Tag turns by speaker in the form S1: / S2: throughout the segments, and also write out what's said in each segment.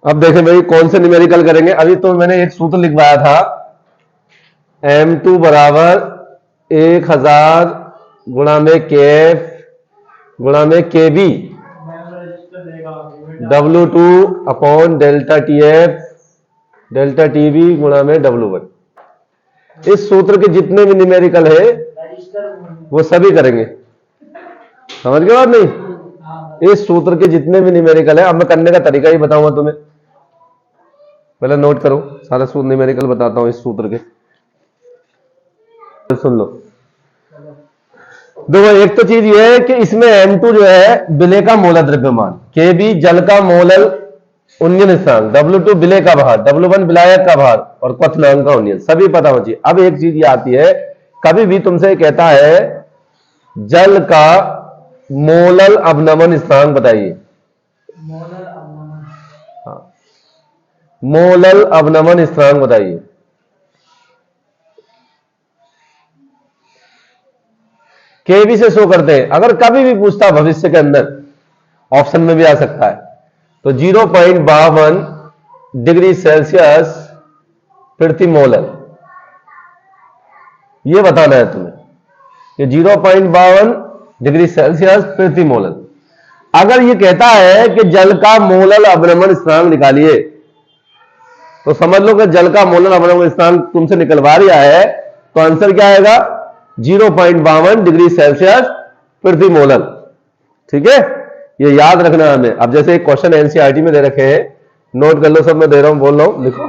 S1: अब देखें भाई कौन से न्यूमेरिकल करेंगे। अभी तो मैंने एक सूत्र लिखवाया था, M2 बराबर 1000 गुणा में KF गुणा में KB W2 upon delta TF delta TB गुणा में W1। इस सूत्र के जितने भी न्यूमेरिकल है वो सभी करेंगे, समझ गए बात नहीं। इस सूत्र के जितने भी न्यूमेरिकल है, अब मैं करने का तरीका ही बताऊंगा तुम्हें, पहले नोट करो, सारा सूत्र न्यूमेरिकल बताता हूं इस सूत्र के, सुन लो। देखो एक तो चीज ये है कि इसमें M2 जो है विलेय का मोलर द्रव्यमान, KB जल का मोलर उन्नयन स्थान, W2 विलेय का भार, W1 विलायक का भार और क्वथनांक का उन्नयन, सभी पता होना चाहिए। अब एक चीज ये आती है, कभी भी तुमसे कहता है जल का मोलर अवनमन स्थान बताइए, मोलर अवनमन स्थान बताइए। केवी से शो करते हैं, अगर कभी भी पूछता भविष्य के अंदर, ऑप्शन में भी आ सकता है, तो 0.52 डिग्री सेल्सियस प्रति मोलर, ये बताना है तुम्हें कि 0.52 डिग्री सेल्सियस प्रति मोलर। अगर ये कहता है कि जल का मोलर अवनमन स्थान निकालिए, तो समझ लो कि जल का मोलर अवनमन स्थान तुमसे निकलवा रहा है, तो आंसर क्या आएगा 0.52 डिग्री सेल्सियस प्रति मोलर। ठीक है, ये याद रखना है हमें। अब जैसे एक क्वेश्चन एनसीईआरटी में दे रखे हैं, नोट कर लो, सब मैं दे रहा हूं, बोल रहा हूं, लिखो।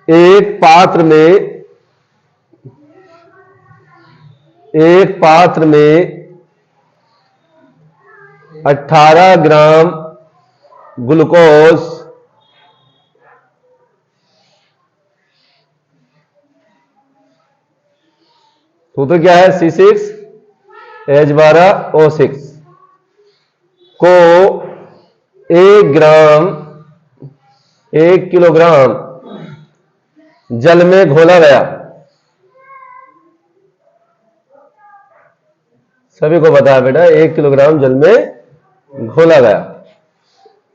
S1: एक पात्र में 18 ग्राम ग्लूकोज तो क्या है C6H12O6 को 1 किलोग्राम जल में घोला गया। सभी को पता है बेटा, 1 किलोग्राम जल में घोला गया।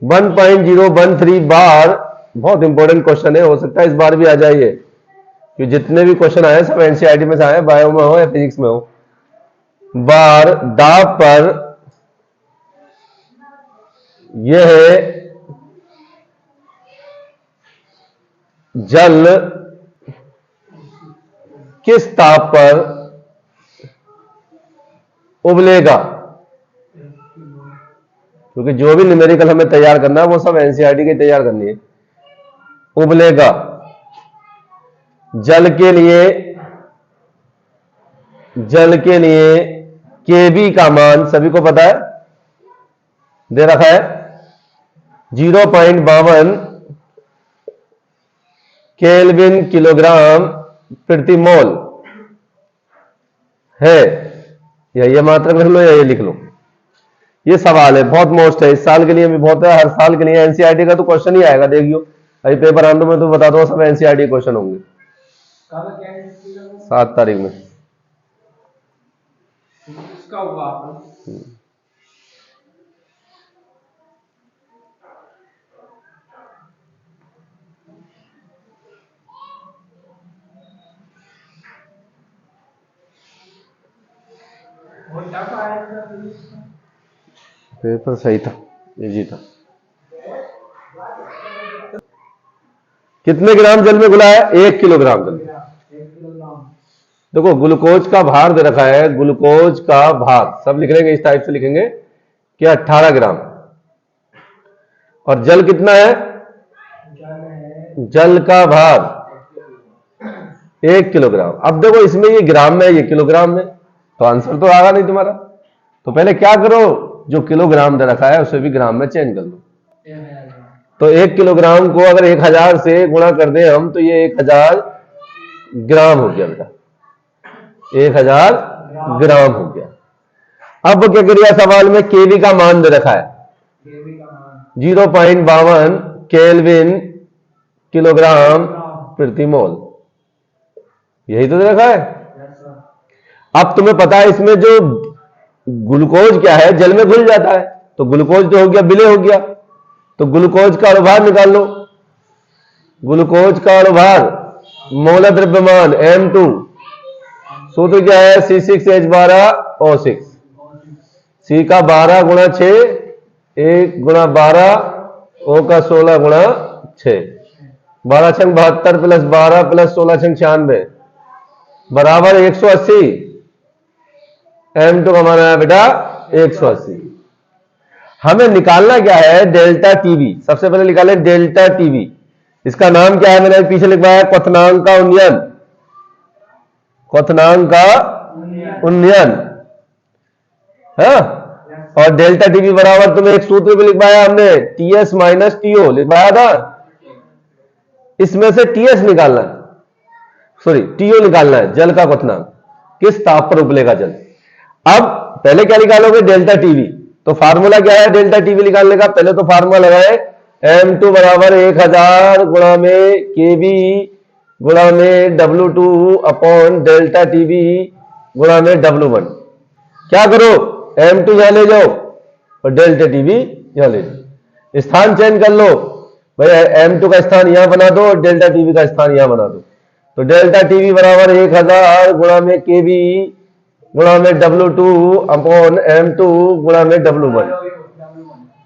S1: 1.013 बार, बहुत इंपॉर्टेंट क्वेश्चन है, हो सकता है इस बार भी आ जाइए, कि जितने भी क्वेश्चन आए सब एनसीईआरटी में से आए, बायो में हो या फिजिक्स में हो। बार दाब पर यह जल किस ताप पर उबलेगा, क्योंकि जो भी न्यूमेरिकल हमें तैयार करना है वो सब एनसीईआरटी की तैयार करनी है। उबलेगा जल के लिए केबी का मान सभी को पता है, दे रखा है 0.52 केल्विन किलोग्राम प्रति मोल है, या ये मात्रक लिख लो या ये लिख लो। ये सवाल है, बहुत मोस्ट है, इस साल के लिए भी बहुत है, हर साल के लिए एनसीईआरटी का तो क्वेश्चन ही आएगा, देखियो। अभी पेपर आने में तो बता दो, सब एनसीईआरटी क्वेश्चन होंगे 7 तारीख में। इसका होगा पेपर सही था, इजी था। कितने ग्राम जल में घुला है? 1 किलोग्राम जल। देखो ग्लूकोज का भार दे रखा है, ग्लूकोज का भार सब लिख लेंगे, इस टाइप से लिखेंगे कि 18 ग्राम, और जल कितना है? जल का भार 1 किलोग्राम। अब देखो इसमें ये ग्राम में, ये किलोग्राम में, तो आंसर तो आगा नहीं तुम्हारा। तो पहले क्या करो, जो किलोग्राम दे रखा है उसे भी ग्राम में चेंज कर लो। तो 1 किलोग्राम को अगर 1000 से गुणा कर दे हम, तो ये 1000 ग्राम हो गया बेटा, 1000 ग्राम हो गया। अब क्या करिए, सवाल में केवी का मान दे रखा है 0.52 केल्विन किलोग्राम प्रति मोल, यही तो दे रखा है। अब तुम्हें पता है इसमें जो ग्लूकोज क्या है, जल में घुल जाता है, तो ग्लूकोज तो हो गया, विलय हो गया, तो ग्लूकोज का अणुभार निकाल लो। ग्लूकोज का अणुभार मोलर द्रव्यमान M2, सूत्र क्या है, C6H12O6, C का 12 गुणा 6, 1 गुणा 12, O का 16 गुणा 6, 12 छंग 72 प्लस 12 प्लस 16 छंग 96 बराबर 180। M2 का मान आया बेटा 180। हमें निकालना क्या है, डेल्टा टीवी। सबसे पहले निकाले डेल्टा टीवी। इसका नाम क्या है, मैंने पीछे लिखवाया क्वथनांक का उन्नयन, क्वथनांक का उन्नयन है। और डेल्टा टीवी बराबर तुम्हें एक सूत्र भी लिखवाया हमने, टीएस माइनस टीओ लिखवाया था। इसमें से टीएस निकालना है, सॉरी टीओ निकालना है, जल का क्वथनांक, किस ताप पर उबलेगा जल। अब पहले क्या निकालोगे, डेल्टा टीवी। तो फार्मूला क्या है डेल्टा टीवी निकालने का, पहले तो फार्मूला लगाए M2 बराबर 1000 गुणा में केवी गुणा में W2 अपॉन डेल्टा टीवी गुणा में W1। क्या करो, M2 यहां ले जाओ और डेल्टा टीवी यहां ले जाओ, स्थान चयन कर लो भाई, M2 का स्थान यहां बना दो और डेल्टा टीवी का स्थान यहां बना दो। तो डेल्टा टीवी बराबर 1000 गुणा में केवी गुणा में W2 अपॉन M2 गुणा में W1।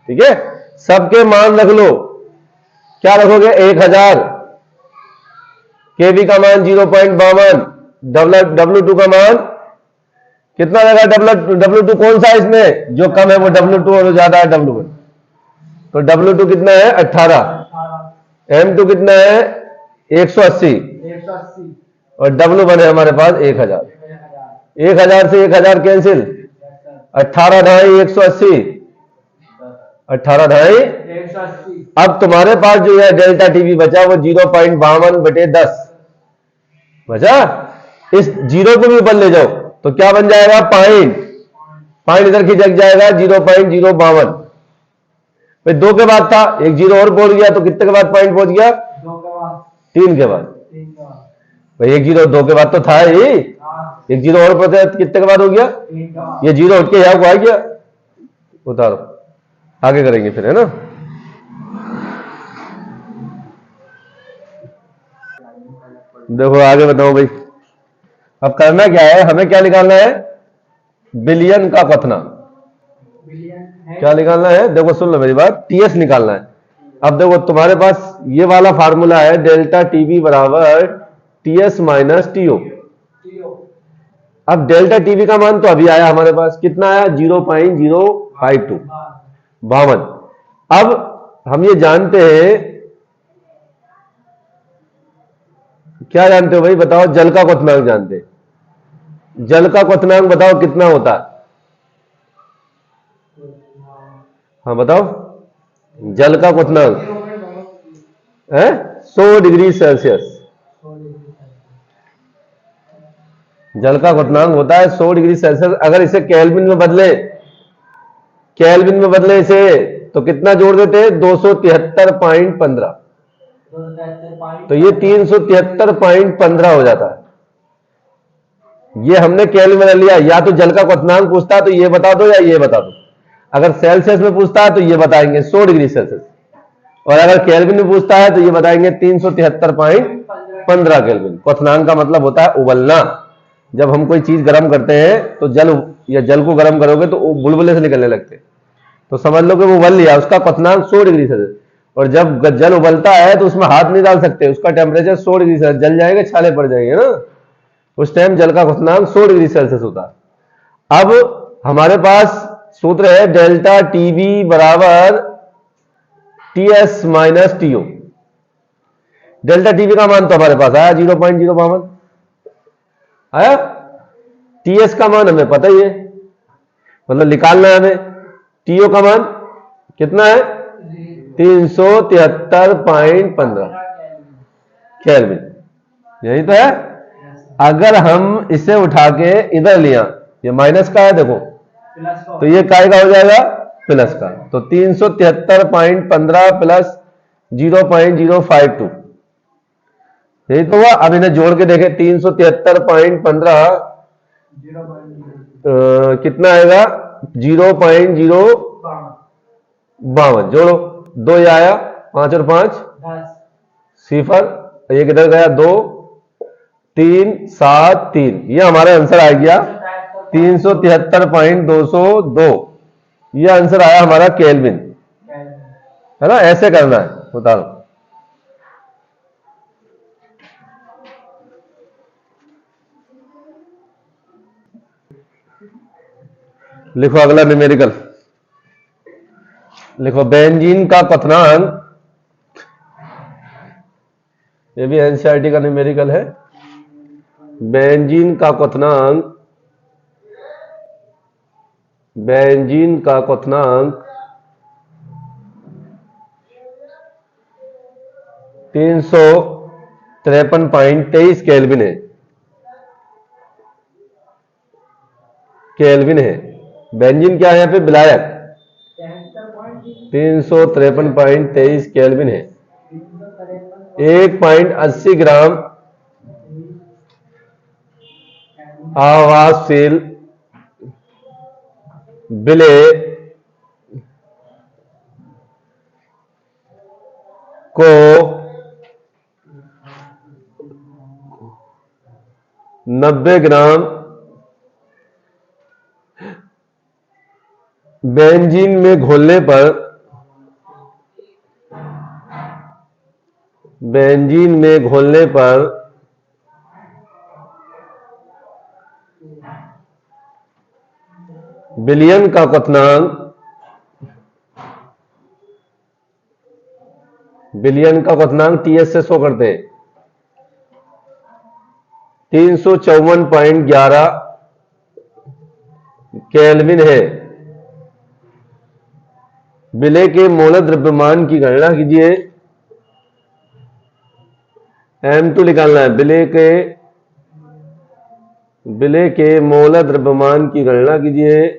S1: ठीक है, सबके मान रख लो। क्या रखोगे, 1000, केवी का मान 0.52, W2 का मान कितना रहेगा, W2 कौन सा है इसमें, जो कम है वो W2 और जो ज्यादा है W1। तो W2 कितना है 18, M2 कितना है 180 और W1 है हमारे पास 1000। 1000 से 1000 कैंसिल, 18 ढाई 180, 18 ढाई 180। अब तुम्हारे पास जो है डेल्टा टीवी बचा वो 0.52/10 बचा। इस जीरो को भी ऊपर ले जाओ तो क्या बन जाएगा, पॉइंट इधर खिसक जाएगा 0.052। भाई 2 के बाद था, एक जीरो और पहुंच गया, तो कितने के बाद पॉइंट पहुंच गया, 3 के बाद। भाई एक जीरो 2 के बाद तो था ही, एक जीरो और पहुंचा कितने के बाद हो गया, ये जीरो उठ के यहां को आ गया। उतारो, आगे करेंगे फिर, है ना। देखो आगे बताओ भाई, अब करना क्या है, हमें क्या निकालना है, बिलियन का क्वथनांक। क्या निकालना है, देखो सुन लो मेरी बात, टीएस निकालना है। अब देखो तुम्हारे पास ये वाला फार्मूला है, डेल्टा टीवी बराबर टीएस माइनस टीओ। अब डेल्टा टीवी का मान तो अभी आया हमारे पास, कितना आया, 0.052, 52। अब हम ये जानते हैं, क्या जानते हो भाई बताओ, जल का क्वथनांक जानते हैं। जल का क्वथनांक बताओ कितना होता है, हाँ बताओ, जल का क्वथनांक है 100 डिग्री सेल्सियस। जल का क्वथनांक होता है 100 डिग्री सेल्सियस। अगर इसे केल्विन में बदले, केल्विन में बदले इसे, तो कितना जोड़ देते, 273.15, तो ये 373.15 हो जाता है। ये हमने केल्विन में लिया। या तो जल का क्वथनांक पूछता है तो ये बता दो या ये बता दो, अगर सेल्सियस में पूछता है तो ये बताएंगे 100 डिग्री सेल्सियस, और अगर केल्विन में पूछता है तो ये बताएंगे 373.15 केल्विन। क्वथनांक का मतलब होता है उबलना। जब हम कोई चीज गर्म करते हैं तो जल, या जल को गर्म करोगे तो बुलबुले से निकलने लगते, तो समझ लो कि वो उबल लिया, उसका क्वथनांक 100 डिग्री सेल्सियस। और जब जल उबलता है तो उसमें हाथ नहीं डाल सकते, उसका टेम्परेचर 100 डिग्री सेल्सियस, जल जाएंगे, छाले पड़ जाएंगे ना, उस टाइम जल का क्वथनांक 100 डिग्री सेल्सियस होता है। अब हमारे पास सूत्र है डेल्टा टीवी बराबर TS minus TO. Delta TV का मान तो हमारे पास आया 0.052 आया, टीएस का मान हमें पता ही है, मतलब निकालना है हमें। टीओ का मान कितना है, 373.15 केल्विन, यही तो है। अगर हम इसे उठा के इधर लिया, ये माइनस का है देखो, तो ये काय का हो जाएगा, प्लस का। तो 373.15 प्लस 0.052, यही तो हुआ। अब इन्हें जोड़ के देखें, 373.15 कितना आएगा 0.052 जोड़ो, 2 ये आया, 5 और 5 सिफर, ये किधर गया 2 3 7 3, ये हमारा आंसर आ गया 373.202, ये आंसर आया हमारा केल्विन, है ना। ऐसे करना है, बता दो। लिखो अगला न्यूमेरिकल, लिखो बेंजीन का क्वथनांक, ये भी एनसीईआरटी का न्यूमेरिकल है। बेंजीन का क्वथनांक, बेंजीन का क्वथनांक 353.23 केल्विन है, केल्विन है। बेंजीन क्या है यहाँ पे, विलायक, 353.23 केल्विन है। 1.80 ग्राम आवासशील विलेय को 90 ग्राम बेंजीन में घोलने पर, बेंजीन में घोलने पर विलयन का क्वथनांक, विलयन का क्वथनांक टीएस से शो करते हैं, 354.11 केल्विन है। विलेय के मोलर द्रव्यमान की गणना कीजिए, M2 निकालना है। विलेय के मोलर द्रव्यमान की गणना कीजिए,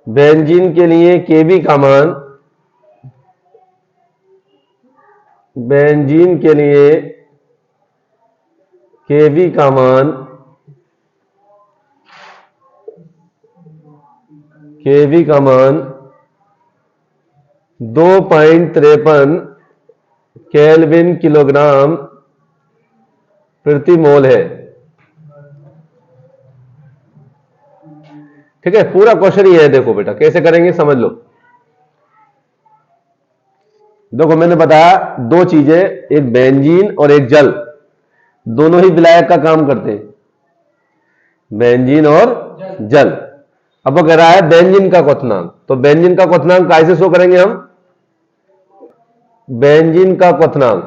S1: बेंजीन के लिए केबी का मान, बेंजीन के लिए केबी का मान, केबी का मान 2.53 केल्विन किलोग्राम प्रति मोल है। ठीक है, पूरा क्वेश्चन ये है, देखो बेटा कैसे करेंगे समझ लो। देखो मैंने बताया दो चीजें, एक बेंजीन और एक जल, दोनों ही विलायक का काम करते हैं, बेंजीन और जल। अब वो कह रहा है बेंजीन का क्वथनांक, तो बेंजीन का क्वथनांक कैसे शो करेंगे हम, बेंजीन का क्वथनांक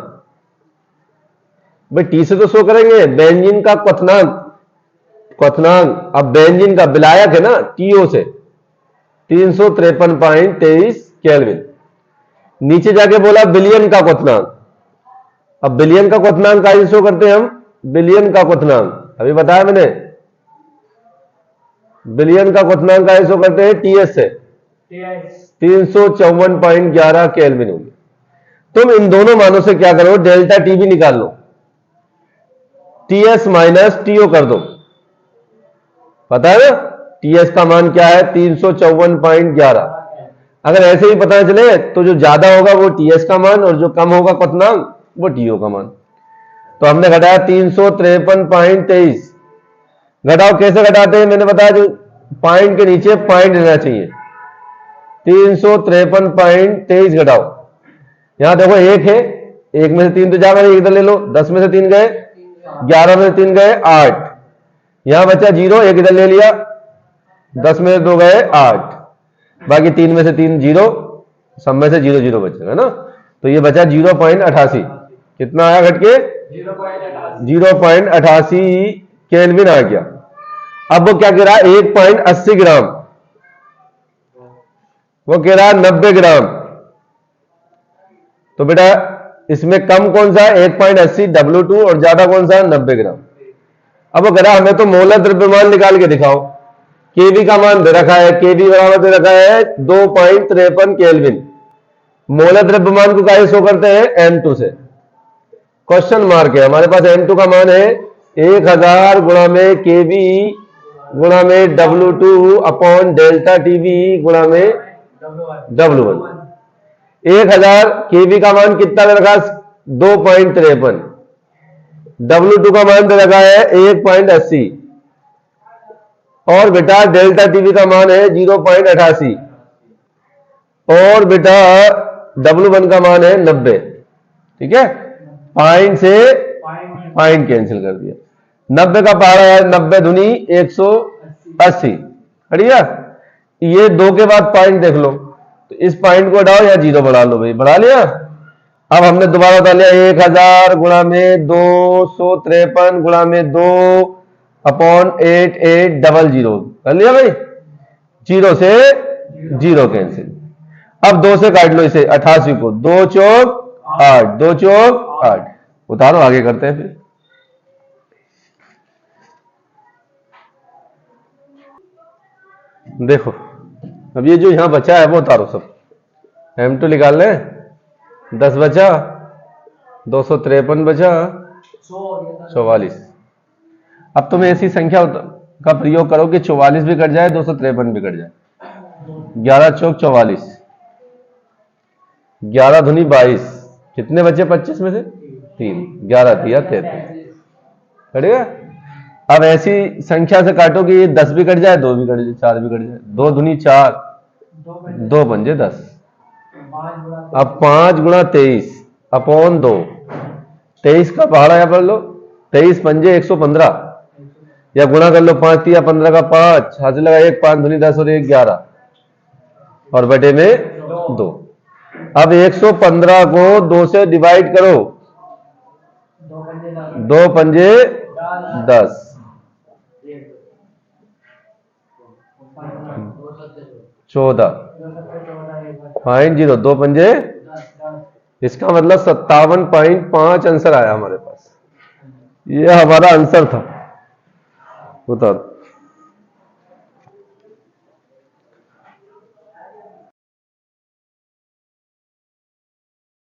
S1: भाई टी से तो शो करेंगे, बेंजीन का क्वथनांक, अब बेंजीन का विलायक है ना टीओ से, 353.23 केल्विन। नीचे जाके बोला बिलियन का क्वथनांक, अब बिलियन का क्वथनांक कैसे शो करते हैं हम, बिलियन का क्वथनांक अभी बताया मैंने, बिलियन का क्वथनांक कैसे शो करते हैं, टीएस से, 354.11 केल्विन होगी। तुम इन दोनों मानों से क्या करो, डेल्टा टी भी निकाल लो, टीएस माइनस टीओ कर दो, पता है ना टीएस का मान क्या है 354.11। अगर ऐसे ही पता चले तो जो ज्यादा होगा वो टीएस का मान और जो कम होगा क्वथनांक वो टीओ का मान। तो हमने घटाया 353.23, घटाओ कैसे घटाते हैं मैंने बताया, जो पॉइंट के नीचे पॉइंट रहना चाहिए, 353.23 घटाओ, यहां देखो एक है, एक में से 3 तो जाएगा, एक इधर ले लो, 10 में से 3 गए 11, में से 3 गए 8, यहां बचा 0, एक इधर ले लिया, 10 में से 2 गए 8, बाकी 3 में से 3 0, सब में से 0 0 बचेगा ना। तो ये बचा 0.88, कितना आया घट के 0.88 केल्विन आ गया। अब वो क्या कह रहा है 1.80 ग्राम, वो कह रहा है 90 ग्राम। तो बेटा इसमें कम कौन सा है 1.80 W2 और ज्यादा कौन सा है 90 ग्राम। अब वो कह रहा है हमें तो मोलर द्रव्यमान निकाल के दिखाओ, केवी का मान दे रखा है, केवी बराबर दे रखा है 2.53 केल्विन। मोलर द्रव्यमान को कैसे शो करते हैं? M2 से। क्वेश्चन मार्क है, हमारे पास M2 का मान है 1000 गुणा में केवी गुणा में W2 अपॉन डेल्टा टीवी गुणा में W1। 1000 केवी का मान कितना दे रखा? 2.53। W2 का मान दे रखा है 1.80 और बेटा डेल्टा टीवी का मान है 0.88 और बेटा W1 का मान है 90। ठीक है, पॉइंट से पॉइंट कैंसिल कर दिया। 90 का पहाड़ा है 90 दूनी 180। बढ़िया, ये 2 के बाद पॉइंट देख लो, तो इस पॉइंट को हटाओ या 0 बढ़ा लो भाई, बढ़ा लिया। अब हमने दोबारा बता लिया 1000 गुणा में 253 गुणा में 2 अपॉन 8800 कर लिया भाई। 0 से 0 कैंसिल। अब 2 से काट लो इसे 88 को, 2 चौक 8, 2 चौक 8। उतारो, आगे करते हैं फिर। देखो अब ये जो यहां बचा है वो उतारो सब। M2 निकाल लें, 10 बचा, 253 बचा, 44। अब तुम ऐसी संख्या का प्रयोग करो कि 44 भी कट जाए, 253 भी कट जाए। 11 चौक 44, 11 धुनी 22, कितने बचे 25 में से? 3, 11 दिया 33। कटेगा। अब ऐसी संख्या से काटो कि 10 भी कट जाए, 2 भी कट जाए, 4 भी कट जाए। 2 धुनी 4, 2 पंजे 10। अब 5 गुणा 23 अपॉन 2, 23 का पहाड़ा यहां पर लो, 23 पंजे 115 या गुणा कर लो 5 या 15 का 5, हाथ लगा 1, 5 धुनी 10 और 1 11 और बटे में 2। अब 115 को 2 से डिवाइड करो, 2 पंजे 10, 14, 0, 2 पंजे। इसका मतलब 57.5 आंसर आया हमारे पास। ये हमारा आंसर था। बताओ।